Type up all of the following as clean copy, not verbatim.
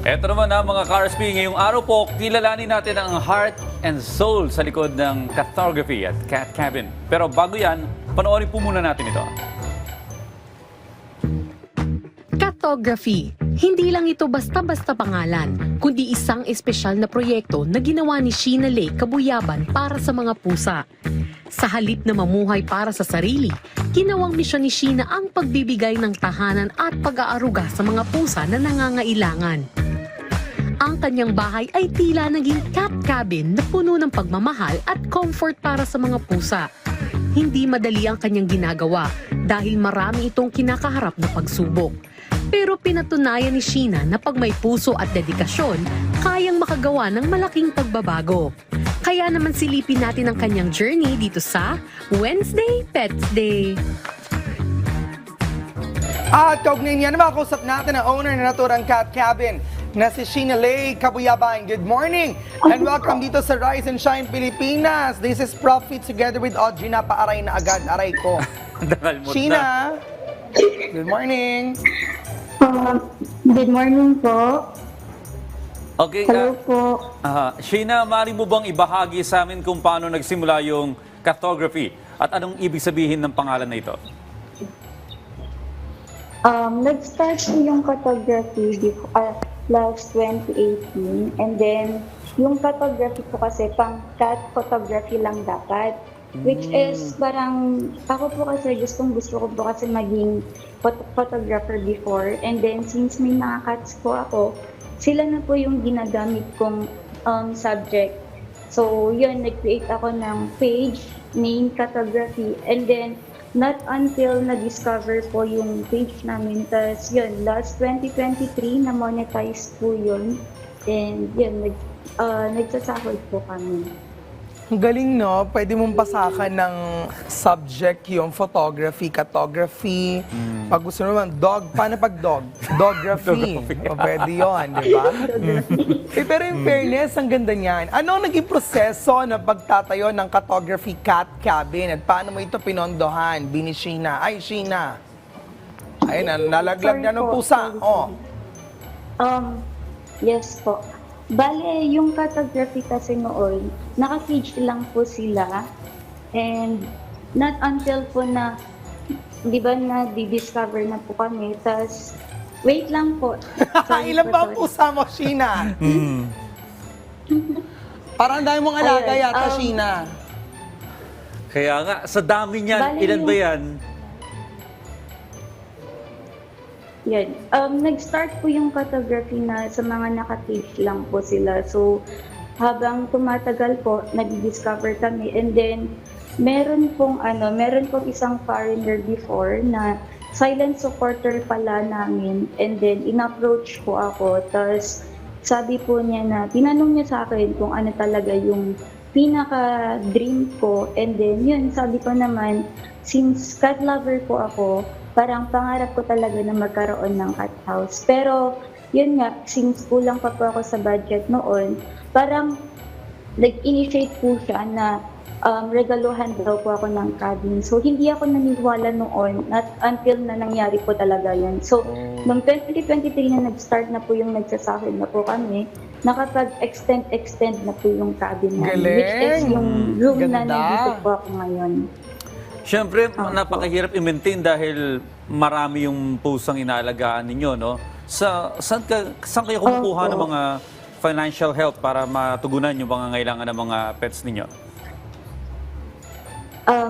Eto naman na mga Carsby, ngayong araw po, kilalanin natin ang heart and soul sa likod ng Catography at Cat Cabin. Pero bago yan, panoorin po muna natin ito. Catography. Hindi lang ito basta-basta pangalan, kundi isang espesyal na proyekto na ginawa ni Sheena Lei Kabuyaban para sa mga pusa. Sa halip na mamuhay para sa sarili, ginawang misyon ni Sheena ang pagbibigay ng tahanan at pag-aaruga sa mga pusa na nangangailangan. Ang kanyang bahay ay tila naging cat cabin na puno ng pagmamahal at comfort para sa mga pusa. Hindi madali ang kanyang ginagawa dahil marami itong kinakaharap na pagsubok. Pero pinatunayan ni Sheena na pag may puso at dedikasyon, kayang makagawa ng malaking pagbabago. Kaya naman silipin natin ang kanyang journey dito sa Wednesday Pets Day. At kaugnay niya, makakusap natin ang owner na naturang Cat Cabin na si Sheena Lei Kabuyaban. Good morning and welcome dito sa Rise and Shine Pilipinas. This is Profit together with Audrey. Napaaray na agad, aray ko. Sheena, good morning. Good morning po. Okay, Hello po. Sheena, maaari mo bang ibahagi sa amin kung paano nagsimula yung Catography at anong ibig sabihin ng pangalan na ito? Nag-start po yung photography last 2018 and then yung photography po kasi pang cat photography lang dapat. Which is parang ako po kasi gusto ko po kasi maging photographer before and then since may mga cats po ako, sila na po yung ginagamit kong subject. So yun, nag-create ako ng page named Catography and then not until na-discover po yung page namin. Tapos yun, last 2023 na-monetize po yun and yun, nagsasahod po kami. Ang galing, no? Pwede mong pasakan ng subject yung photography, catography. Pag gusto naman, dog. Paano pag dog? Dography. O pwede yun, di ba? Pero in fairness, ang ganda niyan. Ano ang naging proseso na pagtatayo ng Catography Cat Cabin? At paano mo ito pinondohan? Bini Sheena. Ay, Sheena. Ayun, nalaglag na ng pusa. Oh. Yes po. Bale, yung photography kasi noon, naka-cage lang po sila. And not until po na, di ba na di-discover na po kami. Tapos, wait lang po. Ilan ba ang pusa mo, Sheena? Parang dahil mong alaga Ayun, yata, Sheena. Kaya nga, sa dami niyan, Bali ilan ba yan? Yan. Nag-start po yung photography na sa mga naka-cage lang po sila. So, habang tumatagal po, nag-discover kami. And then, meron pong isang foreigner before na silent supporter pala namin. And then, in-approach po ako. Tapos, sabi po niya na, tinanong niya sa akin kung ano talaga yung pinaka-dream ko. And then, yun, sabi ko naman, since cat lover po ako, parang pangarap ko talaga na magkaroon ng cat house. Pero, yun nga, since kulang pa po ako sa budget noon, parang nag-initiate po siya na regaluhan daw po ako ng cabin. So, hindi ako naniniwala noon, not until na nangyari po talaga yun. So, noong 2023 na nag-start na po yung nagsasahod na po kami, nakapag-extend na po yung cabin namin. Galing! Which is yung room na Ganda! nandito po ako ngayon. Siyempre, napakahirap i-maintain dahil marami yung pusang inaalagaan ninyo, no? Saan kayo kumukuha ng mga financial help para matugunan yung pangangailangan ng mga pets ninyo?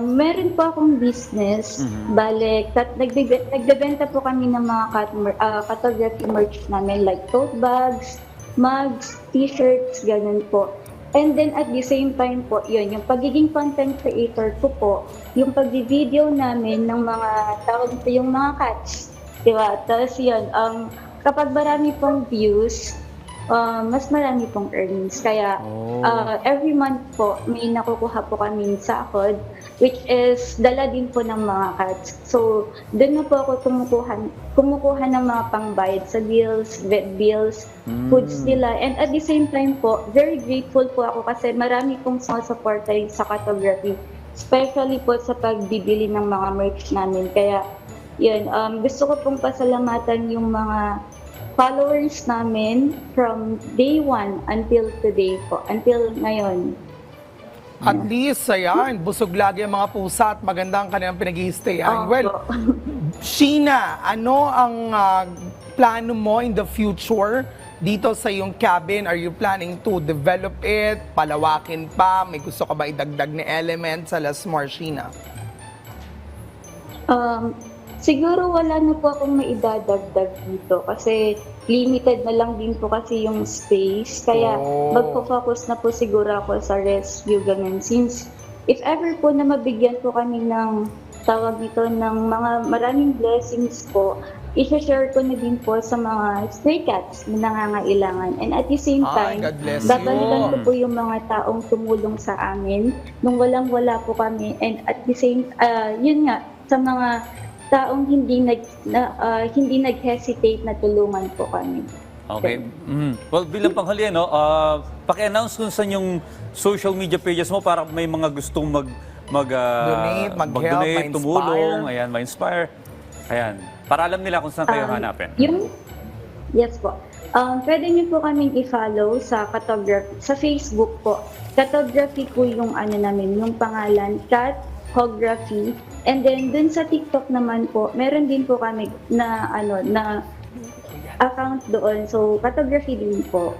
Meron po akong business. Bale, nagbebenta po kami ng mga photography merch namin like tote bags, mugs, t-shirts, ganun po. And then at the same time po, yun, yung pagiging content creator ko po, yung pag-video namin ng mga tawag nito yung mga cats. Diba? Tapos yun, kapag marami pong views, mas marami pong earnings. Kaya every month po, may nakukuha po kami sahod, which is dala din po ng mga cats. So, doon na po ako kumukuha ng mga pangbayad sa bills, vet bills, foods nila. And at the same time po, very grateful po ako kasi marami pong suporta sa photography. Especially po sa pagbibili ng mga merch namin. Kaya, yun, gusto ko pong pasalamatan yung mga followers namin from day 1 until today po, until ngayon. At least, ayan, busog lagi ang mga pusa at maganda ang kanilang pinag-i-stayan. Opo. Well, Sheena, ano ang plano mo in the future dito sa iyong cabin? Are you planning to develop it, palawakin pa? May gusto ka ba idagdag na element sa Lasmar, Sheena? Siguro wala na po akong maidadagdag dito kasi limited na lang din po kasi yung space. Kaya Oh. magpo-focus na po siguro ako sa rescue ganun. Since if ever po na mabigyan po kami ng tawag dito ng mga maraming blessings po, i-share ko na din po sa mga stray cats na nangangailangan. And at the same Ay, time, God bless babalikan you. ko po yung mga taong tumulong sa amin nung walang-wala po kami. And at the same, yun nga, sa mga taong hindi nag-hesitate na tulungan po kami. Okay. Well, bilang panghali, no, paki-announce kung saan yung social media pages mo para may mga gustong Donate, mag-help, mag-donate, ma-inspire. tumulong, ayan, ma-inspire. Ayan. Para alam nila kung saan kayo hanapin. Yes po. Pwede niyo po kaming i-follow sa Catography, sa Facebook po. Catography po yung ano namin, yung pangalan, Catography. And then dun sa TikTok naman po, meron din po kami na na account doon. So Catography din po.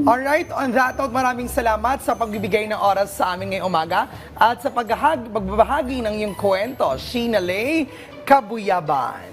Alright, on that note, maraming salamat sa pagbibigay ng oras sa amin ngayong umaga at sa pagbabahagi ng iyong kwento, Sheena Lay Kabuyaban.